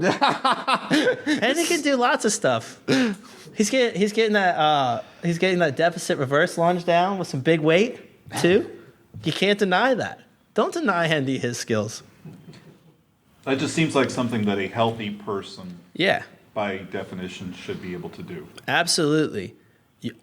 Hendy can do lots of stuff. He's getting that deficit reverse lunge down with some big weight too. You can't deny that. Don't deny Hendy his skills.
That just seems like something that a healthy person,
Yeah.
by definition, should be able to do.
Absolutely.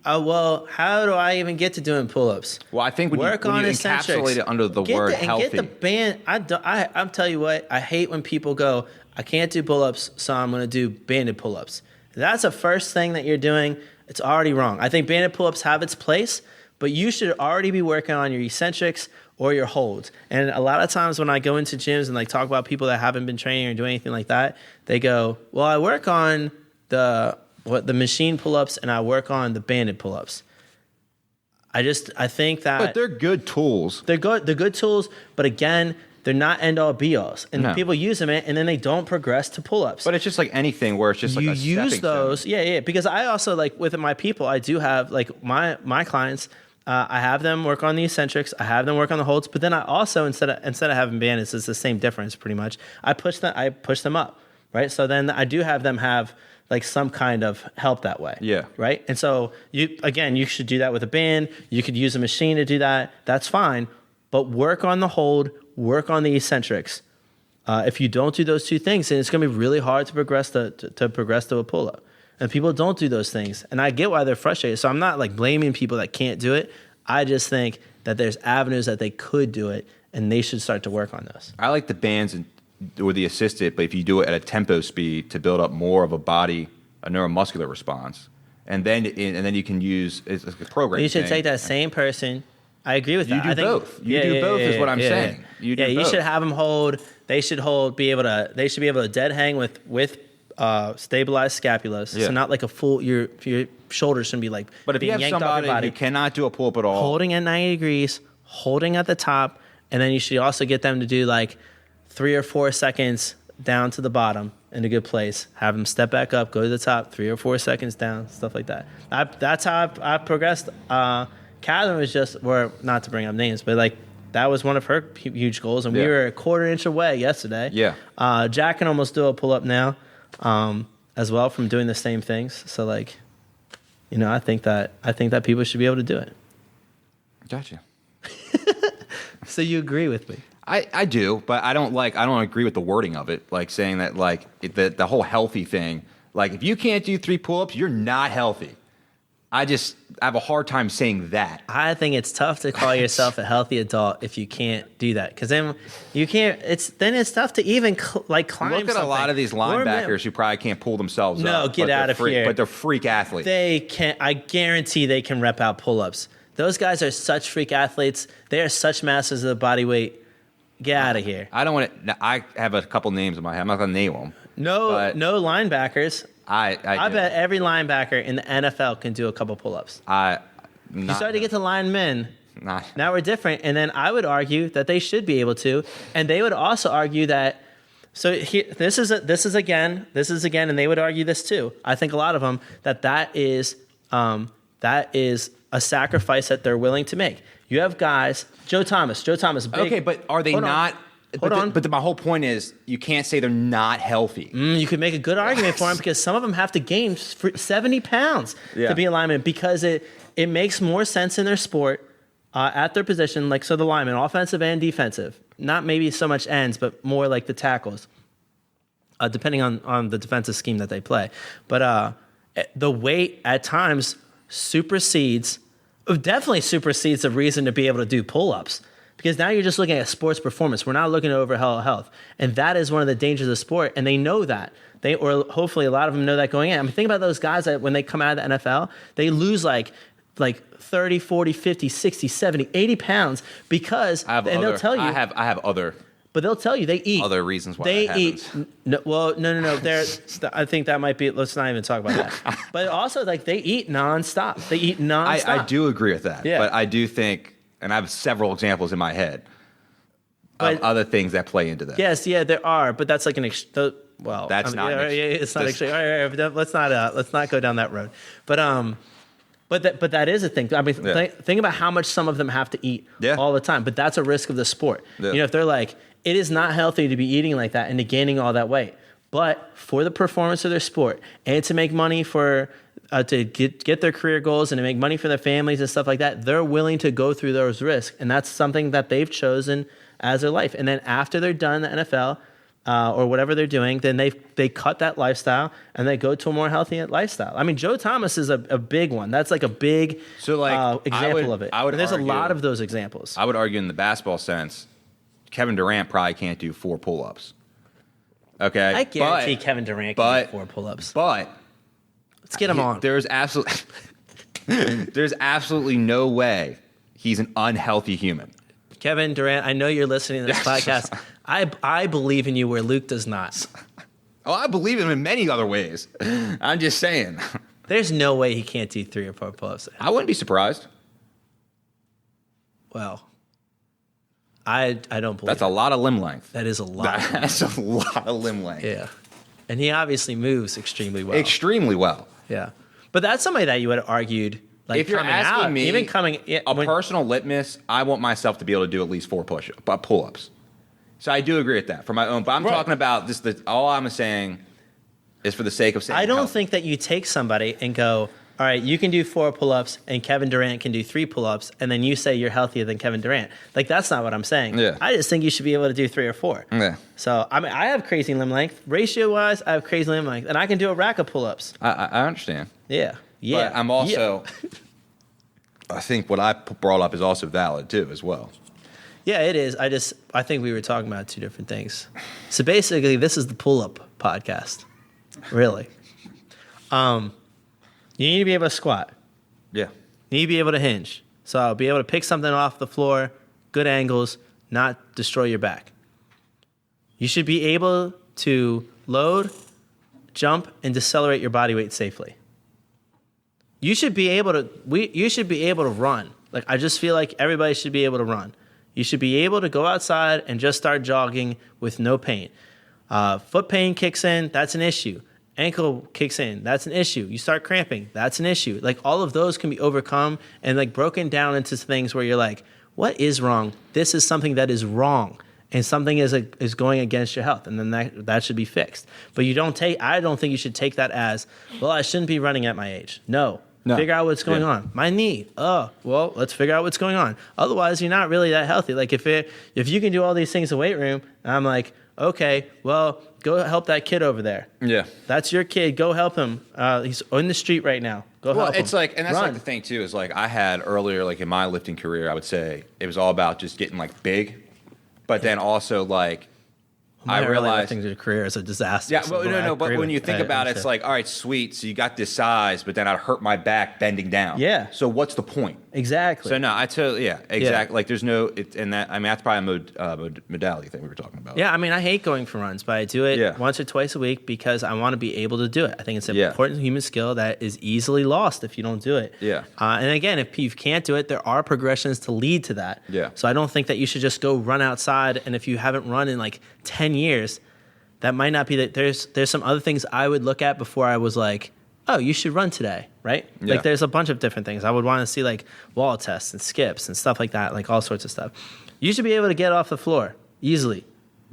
Well, how do I even get to doing pull-ups?
Well, I think when you encapsulate it under the word healthy.
Get the band. I'm tell you what, I hate when people go, I can't do pull-ups, so I'm going to do banded pull-ups. That's the first thing that you're doing. It's already wrong. I think banded pull-ups have its place, but you should already be working on your eccentrics or your holds. And a lot of times when I go into gyms and like talk about people that haven't been training or doing anything like that, they go, well, I work on the machine pull-ups and I work on the banded pull-ups. I think that...
But they're good tools.
They're good tools, but again, they're not end-all be-alls. And people use them and then they don't progress to pull-ups.
But it's just like anything where it's just like a stepping
use those.
stone.
Yeah. Because I also, like with my people, I do have like my clients... I have them work on the eccentrics. I have them work on the holds, but then I also instead of having bandits, it's the same difference pretty much. I push them up, right? So then I do have them have like some kind of help that way.
Yeah.
Right. And so you should do that with a band. You could use a machine to do that. That's fine, but work on the hold, work on the eccentrics. If you don't do those 2 things, then it's going to be really hard to progress to a pull up. And people don't do those things. And I get why they're frustrated. So I'm not like blaming people that can't do it. I just think that there's avenues that they could do it and they should start to work on those.
I like the bands or the assisted, but if you do it at a tempo speed to build up more of a neuromuscular response. And then you can use it's like a program.
You should take that same person. I agree with that.
You do both. You do both is what I'm saying. You
should have them hold. They should be able to dead hang with stabilized scapulas, so not like a full. Your shoulders shouldn't be like.
But if you have somebody who cannot do a pull up at all,
holding at 90 degrees, holding at the top, and then you should also get them to do like 3 or 4 seconds down to the bottom in a good place, have them step back up, go to the top, 3 or 4 seconds down, stuff like that. That's how I've progressed. Catherine was just, or not to bring up names, but like that was one of her huge goals, and we were a quarter inch away yesterday.
Yeah.
Jack can almost do a pull up now, as well, from doing the same things. So like, I think that people should be able to do it.
Gotcha.
So you agree with me?
I do, but I don't agree with the wording of it. Like saying that like the whole healthy thing. Like if you can't do 3 pull-ups, you're not healthy. I have a hard time saying that.
I think it's tough to call yourself a healthy adult if you can't do that, because then you can't. It's tough to even climb.
Look at a lot of these linebackers who probably can't pull themselves up.
No, get out of here.
But they're freak athletes.
They can. I guarantee they can rep out pull-ups. Those guys are such freak athletes. They are such masters of the body weight. Get out of here.
I don't want to. I have a couple names in my head. I'm not going to name them.
No linebackers. I bet every linebacker in the NFL can do a couple pull-ups. You start to get to linemen. Now we're different, and then I would argue that they should be able to, and they would also argue that. So this is again, and they would argue this too. I think a lot of them that is a sacrifice that they're willing to make. You have guys, Joe Thomas, big.
Okay, but are they not? But my whole point is, you can't say they're not healthy.
You could make a good argument for them, because some of them have to gain 70 pounds to be a lineman, because it makes more sense in their sport at their position. Like, so the lineman, offensive and defensive, not maybe so much ends, but more like the tackles, depending on the defensive scheme that they play. But the weight at times definitely supersedes the reason to be able to do pull-ups. Because now you're just looking at sports performance. We're not looking at overall health. And that is one of the dangers of sport. And they know that. Or hopefully a lot of them know that going in. I mean, think about those guys that when they come out of the NFL, they lose like 30, 40, 50, 60, 70, 80 pounds because, they'll tell you.
I have other.
But they'll tell you they eat.
Other reasons why
they
that
eat. No. I think that might be. Let's not even talk about that. But also, like, they eat nonstop. They eat nonstop.
I do agree with that.
Yeah.
But I do think, and I have several examples in my head of other things that play into that.
Yes, yeah, there are. But that's like it's not.
Let's
not go down that road. But that is a thing. I mean, think about how much some of them have to eat all the time. But that's a risk of the sport. Yeah. If they're like, it is not healthy to be eating like that and to gaining all that weight. But for the performance of their sport and to make money to get their career goals and to make money for their families and stuff like that, they're willing to go through those risks. And that's something that they've chosen as their life. And then after they're done in the NFL, or whatever they're doing, then they cut that lifestyle and they go to a more healthy lifestyle. I mean, Joe Thomas is a big one. That's like a big example of it. There's a lot of those examples.
I would argue in the basketball sense, Kevin Durant probably can't do 4 pull-ups. Okay,
I guarantee Kevin Durant can do 4 pull-ups.
But
let's get him on.
There's absolutely no way he's an unhealthy human.
Kevin Durant, I know you're listening to this podcast. I believe in you where Luke does not.
Oh, I believe in him in many other ways. I'm just saying.
There's no way he can't do 3 or 4 pull-ups.
I wouldn't be surprised.
Well, I don't believe
that's a lot of limb length.
That is a lot.
That's a lot of limb length.
Yeah. And he obviously moves extremely well.
Extremely well.
Yeah. But that's somebody that you would have argued, like,
if you're asking me,
even coming
personal litmus, I want myself to be able to do at least 4 pull-ups. So I do agree with that for my own. But I'm talking about just all I'm saying is for the sake of saying.
I don't think that you take somebody and go, all right, you can do 4 pull-ups and Kevin Durant can do 3 pull-ups, and then you say you're healthier than Kevin Durant. Like, that's not what I'm saying.
Yeah.
I just think you should be able to do 3 or 4.
Yeah.
So, I mean, I have crazy limb length. Ratio-wise, I have crazy limb length, and I can do a rack of pull-ups.
I understand.
Yeah. Yeah.
But I'm also, I think what I brought up is also valid, too, as well.
Yeah, it is. I think we were talking about 2 different things. So basically, this is the pull-up podcast. Really. You need to be able to squat.
Yeah.
You need to be able to hinge. So I'll be able to pick something off the floor, good angles, not destroy your back. You should be able to load, jump, and decelerate your body weight safely. You should be able to run. Like, I just feel like everybody should be able to run. You should be able to go outside and just start jogging with no pain. Foot pain kicks in, that's an issue. Ankle kicks in, that's an issue. You start cramping, that's an issue. Like all of those can be overcome and like broken down into things where you're like, what is wrong? This is something that is wrong. And something is going against your health, and then that should be fixed. But I don't think you should take that as, well, I shouldn't be running at my age. No. Figure out what's going on. My knee. Oh, well, let's figure out what's going on. Otherwise, you're not really that healthy. Like if you can do all these things in the weight room, and I'm like, okay, well, go help that kid over there.
Yeah.
That's your kid. Go help him. He's in the street right now. Go help him.
It's like, and that's
Run.
like the thing too, is like I had earlier, like in my lifting career, I would say it was all about just getting like big. But then also, like, I realized
things your career is a disaster.
Yeah, well, no. But when you think about it, it's like, all right, sweet. So you got this size, but then I'd hurt my back bending down.
Yeah.
So what's the point?
Exactly.
So no, exactly.
Yeah.
Like, there's no, and that. I mean, that's probably a modality thing we were talking about.
Yeah, I mean, I hate going for runs, but I do it once or twice a week because I want to be able to do it. I think it's an important human skill that is easily lost if you don't do it.
Yeah.
And again, if you can't do it, there are progressions to lead to that.
Yeah.
So I don't think that you should just go run outside, and if you haven't run in like 10 years, that might not be that. There's some other things I would look at before I was like, oh, you should run today, right?
Yeah.
Like there's a bunch of different things. I would want to see like wall tests and skips and stuff like that, like all sorts of stuff. You should be able to get off the floor easily.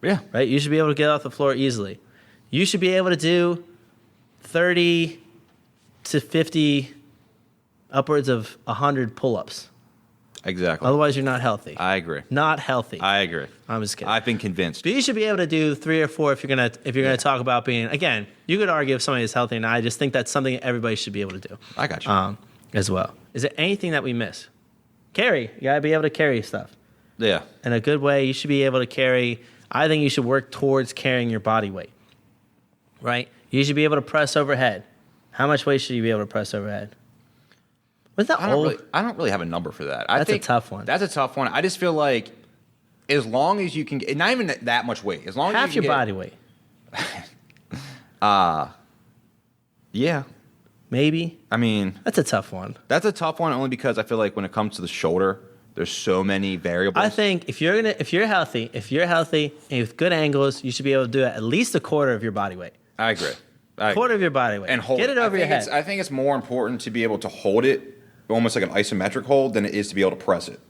Yeah.
Right? You should be able to get off the floor easily. You should be able to do 30 to 50, upwards of 100 pull-ups.
Exactly.
Otherwise, you're not healthy.
I agree.
Not healthy.
I agree.
I'm just kidding.
I've been convinced.
But you should be able to do 3 or 4 if you're gonna talk about being. Again, you could argue if somebody is healthy or not. I just think that's something that everybody should be able to do.
I got you.
As well. Is there anything that we miss? Carry. You gotta be able to carry stuff.
Yeah.
In a good way, you should be able to carry. I think you should work towards carrying your body weight. Right? You should be able to press overhead. How much weight should you be able to press overhead? Was that old?
I don't really have a number for that.
That's a tough one.
That's a tough one. I just feel like as long as you can get, not even that much weight, as long
Half
as you
your
can
body weight.
Yeah.
Maybe.
I mean,
That's a tough one.
that's a tough one only because I feel like when it comes to the shoulder, there's so many variables.
I think if you're healthy and with good angles, you should be able to do at least a quarter of your body weight.
I agree.
Quarter of your body weight.
And hold
Get it over your head.
I think it's more important to be able to hold it almost like an isometric hold than it is to be able to press it,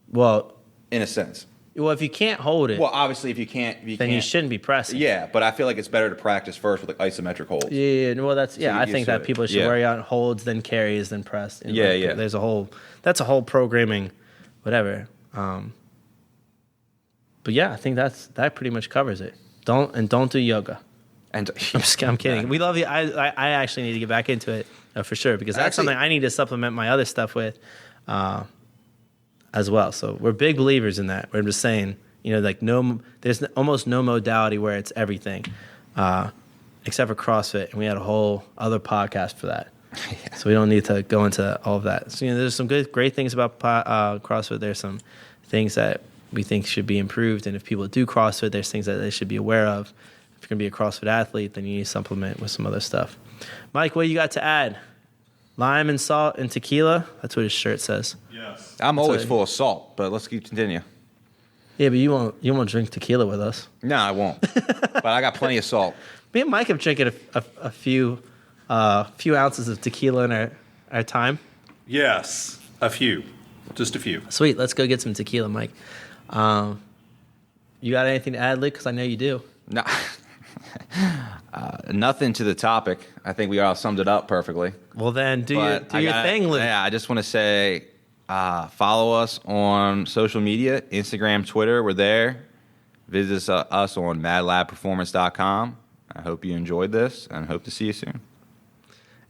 Well,
in a sense.
if you can't hold it,
Well, obviously, if you can't,
then you shouldn't be pressing.
Yeah, but I feel like it's better to practice first with like isometric holds.
Yeah, well, I
get
think
used
that
to it.
people should
Yeah.
worry on holds, then carries, then press.
Yeah.
There's that's a whole programming, whatever. But yeah, I think that pretty much covers it. Don't do yoga.
And
I'm kidding. We love you. I actually need to get back into it for sure because that's something I need to supplement my other stuff with as well. So we're big believers in that. We're just saying, like there's almost no modality where it's everything except for CrossFit, and we had a whole other podcast for that. Yeah. So we don't need to go into all of that. So there's some great things about CrossFit. There's some things that we think should be improved, and if people do CrossFit, there's things that they should be aware of. If you're going to be a CrossFit athlete, then you need to supplement with some other stuff. Mike, what you got to add? Lime and salt and tequila? That's what his shirt says.
Yes.
I'm always full of salt, but let's continue.
Yeah, but you won't drink tequila with us.
No, I won't. But I got plenty of salt.
Me and Mike have drinking a few ounces of tequila in our time.
Yes. A few. Just a few.
Sweet. Let's go get some tequila, Mike. You got anything to add, Luke? Because I know you do.
No. Nothing to the topic. I think we all summed it up perfectly.
Well, then do your thing, Luke.
Yeah, I just want to say follow us on social media, Instagram, Twitter. We're there. Visit us on madlabperformance.com. I hope you enjoyed this and hope to see you soon.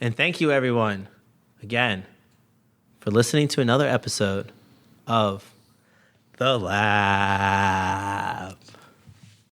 And thank you, everyone, again, for listening to another episode of The Lab.